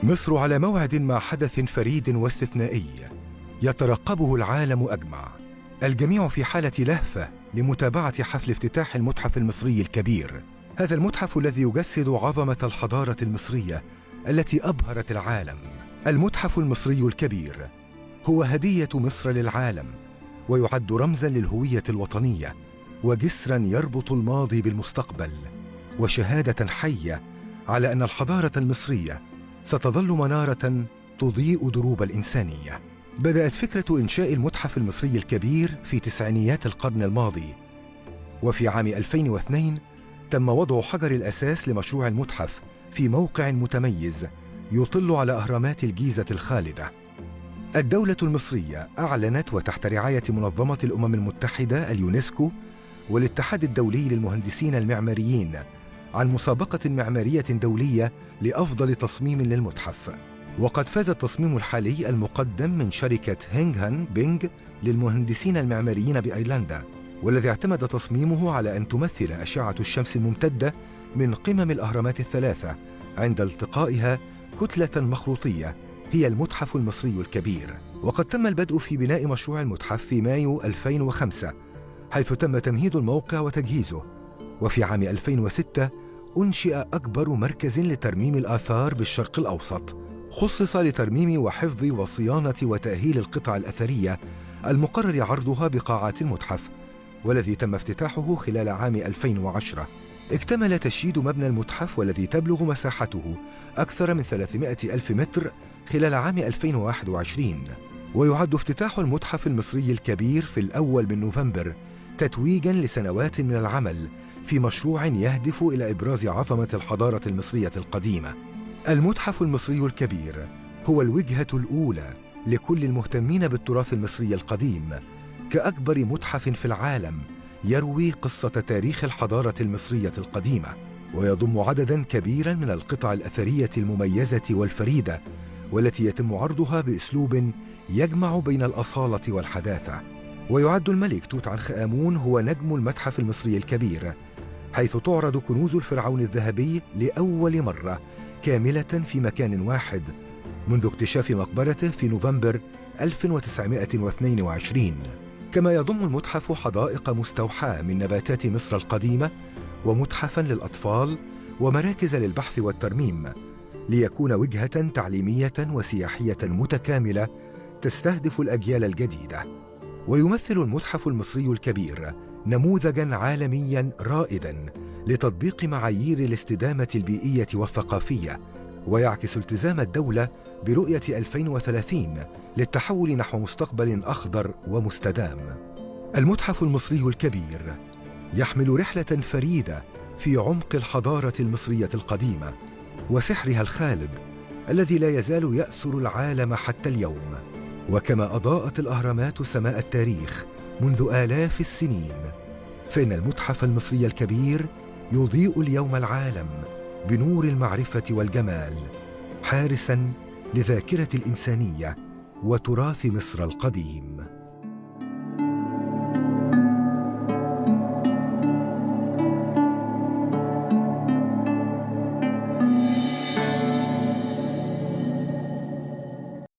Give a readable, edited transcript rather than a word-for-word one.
مصر على موعد مع حدث فريد واستثنائي يترقبه العالم أجمع. الجميع في حالة لهفة لمتابعة حفل افتتاح المتحف المصري الكبير. هذا المتحف الذي يجسد عظمة الحضارة المصرية التي أبهرت العالم. المتحف المصري الكبير هو هدية مصر للعالم، ويعد رمزاً للهوية الوطنية وجسراً يربط الماضي بالمستقبل، وشهادة حية على أن الحضارة المصرية ستظل منارة تضيء دروب الإنسانية. بدأت فكرة إنشاء المتحف المصري الكبير في تسعينيات القرن الماضي، وفي عام 2002 تم وضع حجر الأساس لمشروع المتحف في موقع متميز يطل على أهرامات الجيزة الخالدة. الدولة المصرية أعلنت وتحت رعاية منظمة الأمم المتحدة اليونسكو والاتحاد الدولي للمهندسين المعماريين عن مسابقة معمارية دولية لأفضل تصميم للمتحف. وقد فاز التصميم الحالي المقدم من شركة هينغهان بينغ للمهندسين المعماريين بأيرلندا، والذي اعتمد تصميمه على أن تمثل أشعة الشمس الممتدة من قمم الأهرامات الثلاثة عند التقائها كتلة مخروطية هي المتحف المصري الكبير. وقد تم البدء في بناء مشروع المتحف في مايو 2005، حيث تم تمهيد الموقع وتجهيزه. وفي عام 2006 أنشئ أكبر مركز لترميم الآثار بالشرق الأوسط، خصص لترميم وحفظ وصيانة وتأهيل القطع الأثرية المقرر عرضها بقاعات المتحف، والذي تم افتتاحه خلال عام 2010. اكتمل تشييد مبنى المتحف والذي تبلغ مساحته أكثر من 300 ألف متر خلال عام 2021. ويعد افتتاح المتحف المصري الكبير في الأول من نوفمبر تتويجاً لسنوات من العمل في مشروع يهدف إلى إبراز عظمة الحضارة المصرية القديمة. المتحف المصري الكبير هو الوجهة الأولى لكل المهتمين بالتراث المصري القديم، كأكبر متحف في العالم يروي قصة تاريخ الحضارة المصرية القديمة، ويضم عدداً كبيراً من القطع الأثرية المميزة والفريدة، والتي يتم عرضها بأسلوب يجمع بين الأصالة والحداثة. ويعد الملك توت عنخ آمون هو نجم المتحف المصري الكبير، حيث تعرض كنوز الفرعون الذهبي لأول مرة كاملة في مكان واحد منذ اكتشاف مقبرته في نوفمبر 1922. كما يضم المتحف حدائق مستوحاة من نباتات مصر القديمة، ومتحفاً للأطفال، ومراكز للبحث والترميم، ليكون وجهة تعليمية وسياحية متكاملة تستهدف الأجيال الجديدة. ويمثل المتحف المصري الكبير نموذجاً عالمياً رائداً لتطبيق معايير الاستدامة البيئية والثقافية، ويعكس التزام الدولة برؤية 2030 للتحول نحو مستقبل أخضر ومستدام. المتحف المصري الكبير يحمل رحلة فريدة في عمق الحضارة المصرية القديمة وسحرها الخالد الذي لا يزال يأسر العالم حتى اليوم. وكما أضاءت الأهرامات سماء التاريخ منذ آلاف السنين، فإن المتحف المصري الكبير يضيء اليوم العالم بنور المعرفة والجمال، حارساً لذاكرة الإنسانية وتراث مصر القديم.